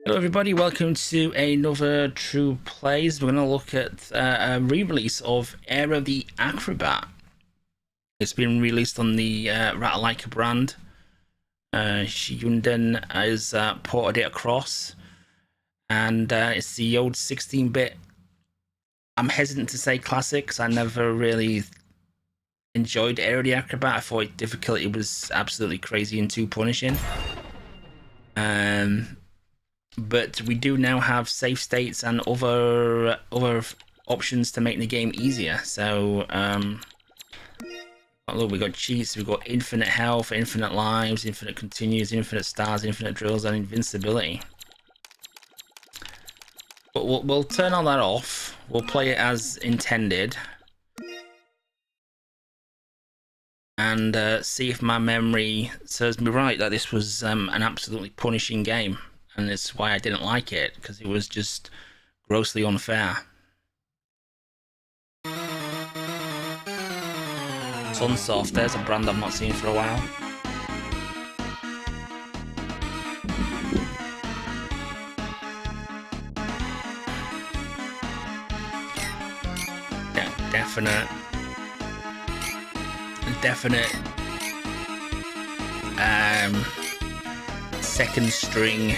Hello everybody, welcome to another True Plays. We're going to look at a re-release of Aero The Acro Bat. It's been released on the Ratalaika brand. Hyundai has ported it across, and it's the old 16-bit. I'm hesitant to say classic because I never really enjoyed Aero The Acro Bat. I thought its difficulty was absolutely crazy and too punishing. But we do now have save states and other options to make the game easier. So look, we got cheats, we've got infinite health, infinite lives, infinite continues, infinite stars, infinite drills, and invincibility. But we'll turn all that off. We'll play it as intended, and see if my memory serves me right that this was an absolutely punishing game. And it's why I didn't like it, because it was just grossly unfair. Sunsoft, there's a brand I've not seen for a while. Yeah, definite second string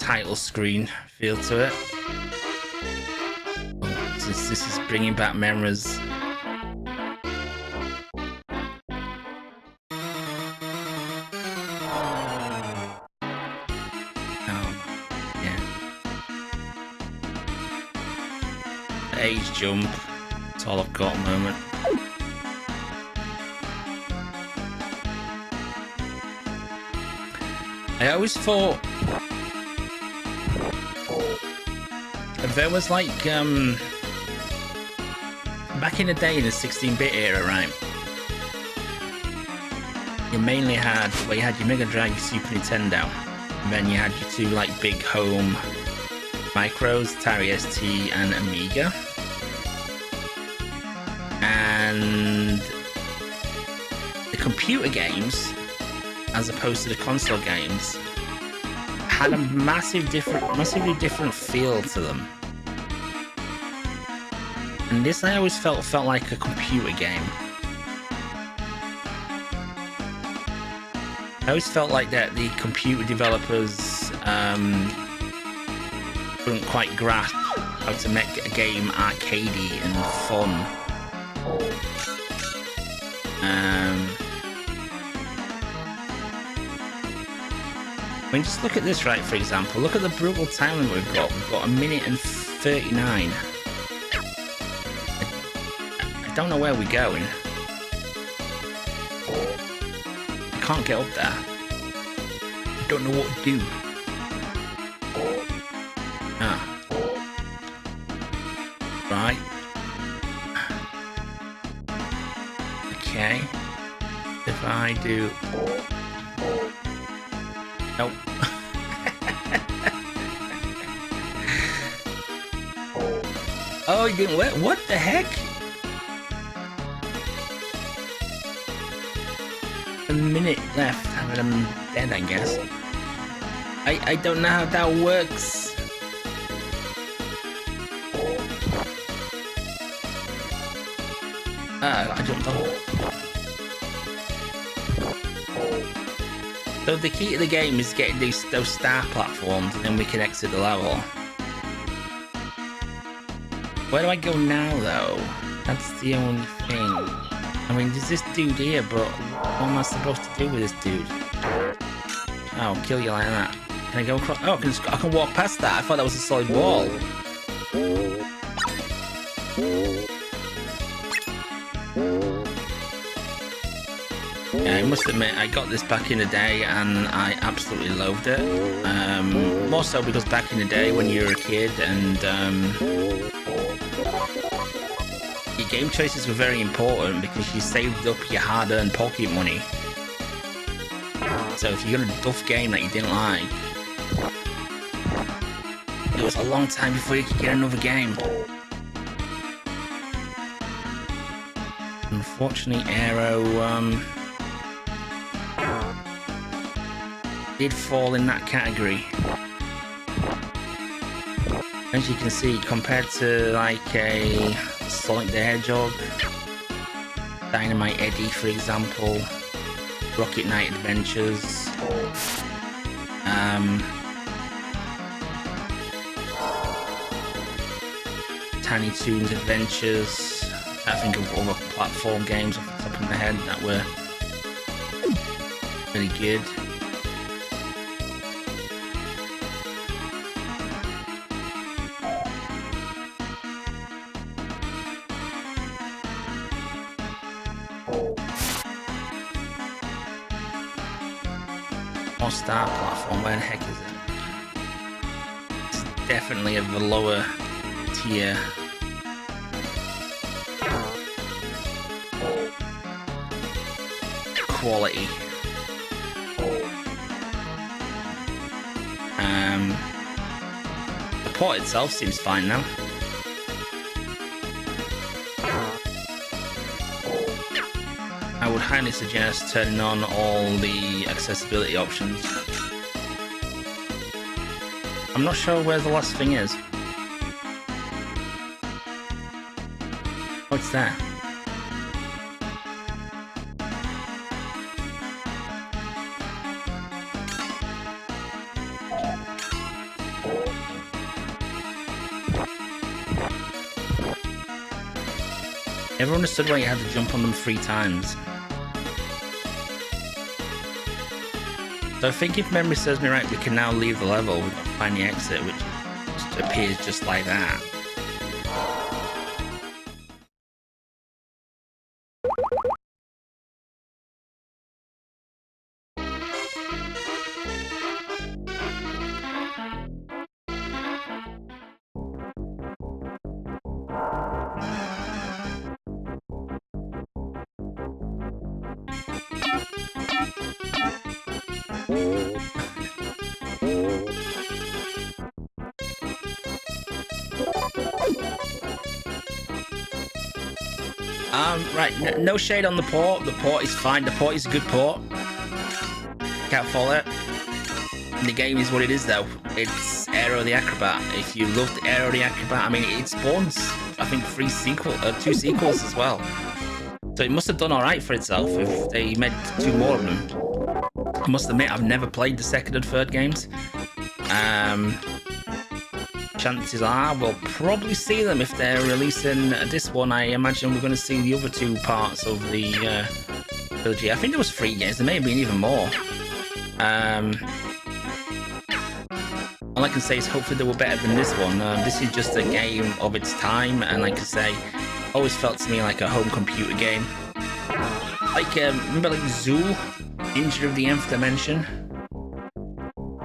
title screen feel to it. This is bringing back memories. Yeah. Age jump. That's all I've got at the moment. I always thought there was like back in the day in the 16-bit era, right? You mainly had you had your Mega Drive, your Super Nintendo, and then you had your two like big home micros, Atari ST and Amiga, and the computer games, as opposed to the console games, had a massively different feel to them. And this I always felt like a computer game. I always felt like that the computer developers couldn't quite grasp how to make a game arcadey and fun. I mean, just look at this, right, for example. Look at the brutal time limit we've got. We've got 1 minute and 39. I don't know where we're going. I can't get up there. I don't know what to do. Ah. Right. Okay. If I do... Nope. Oh, you didn't work? What the heck? A minute left, and I'm dead, I guess. I don't know how that works. I jumped off. So the key to the game is getting those star platforms, and then we can exit the level. Where do I go now, though? That's the only thing. I mean, there's this dude here, but what am I supposed to do with this dude? Oh, I'll kill you like that. Can I go across? Oh, I can walk past that. I thought that was a solid wall. Yeah, I must admit, I got this back in the day and I absolutely loved it. More so because back in the day when you were a kid and your game choices were very important because you saved up your hard-earned pocket money. So if you got a duff game that you didn't like, it was a long time before you could get another game. Unfortunately, Aero did fall in that category. As you can see, compared to like a Sonic the Hedgehog, Dynamite Eddie, for example, Rocket Knight Adventures, Tiny Toons Adventures. I think of other platform games off the top of my head that were really good. More Star platform, where the heck is it? It's definitely of the lower tier. Quality. The port itself seems fine now. I would highly suggest turning on all the accessibility options. I'm not sure where the last thing is. What's that? Never understood why you had to jump on them 3 times. So I think if memory serves me right, we can now leave the level. We've got to find the exit, which just appears just like that. Right, no shade on the port. The port is fine. The port is a good port. Can't fault it. The game is what it is, though. It's Aero the Acro Bat. If you loved Aero the Acro Bat, I mean, it spawns, I think, 2 sequels as well. So it must have done alright for itself if they made 2 more of them. I must admit, I've never played the 2nd and 3rd games. Chances are we'll probably see them if they're releasing this one. I imagine we're going to see the other 2 parts of the trilogy. I think there was 3 games. There may have been even more. All I can say is hopefully they were better than this one. This is just a game of its time, and like I say, always felt to me like a home computer game. Like remember like Zool, Ninja of the Nth Dimension?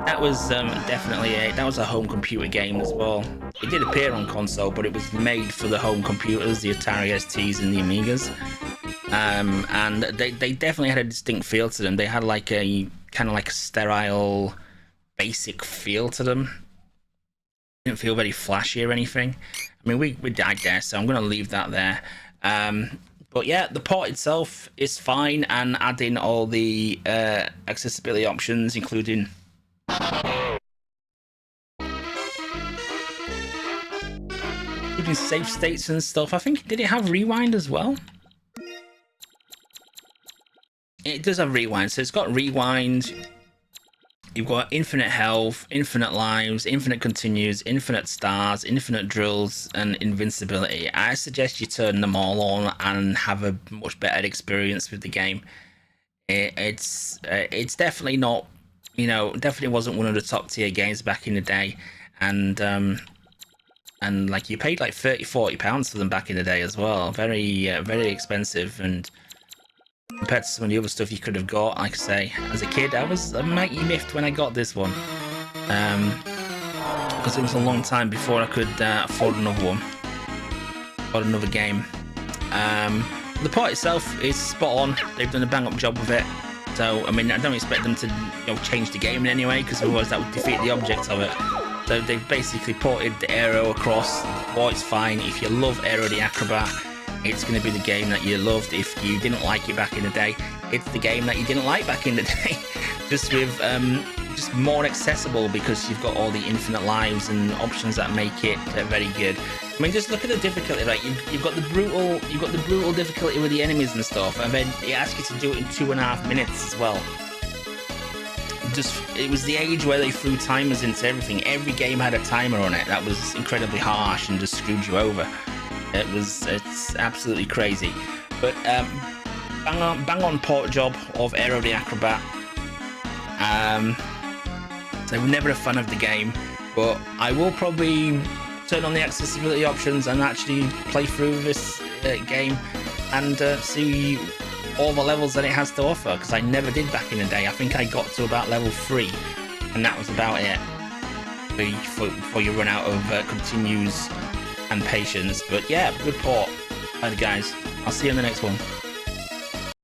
That was definitely that was a home computer game as well. It did appear on console, but it was made for the home computers, the Atari STs and the Amigas. And they definitely had a distinct feel to them. They had like a kind of like a sterile, basic feel to them. Didn't feel very flashy or anything. I mean, we died there, so I'm going to leave that there. But yeah, the port itself is fine, and adding all the accessibility options, including save states and stuff. I think, did it have rewind as well? It does have rewind, so it's got rewind. You've got infinite health, infinite lives, infinite continues, infinite stars, infinite drills, and invincibility. I suggest you turn them all on and have a much better experience with the game. It's definitely not, you know, definitely wasn't one of the top tier games back in the day, and like you paid like £30-40 for them back in the day as well. Very expensive, and compared to some of the other stuff you could have got, like I say, as a kid, I was mighty miffed when I got this one, because it was a long time before I could afford another one, or another game. The port itself is spot on. They've done a bang up job with it. So I mean, I don't expect them to, you know, change the game in any way, because otherwise that would defeat the object of it. So they've basically ported the Aero across. The port's fine. If you love Aero the Acro Bat, it's going to be the game that you loved. If you didn't like it back in the day, it's the game that you didn't like back in the day. Just with just more accessible because you've got all the infinite lives and options that make it very good. I mean, just look at the difficulty, right? You've got the brutal difficulty with the enemies and stuff, and then it asks you to do it in 2.5 minutes as well. It was the age where they threw timers into everything. Every game had a timer on it. That was incredibly harsh and just screwed you over. It's absolutely crazy. But bang on port job of Aero the Acro Bat. So never a fan of the game, but I will probably turn on the accessibility options and actually play through this game and see all the levels that it has to offer, because I never did back in the day. I think I got to about level 3 and that was about it before you run out of continues and patience. But yeah, good port. Alright guys, I'll see you in the next one.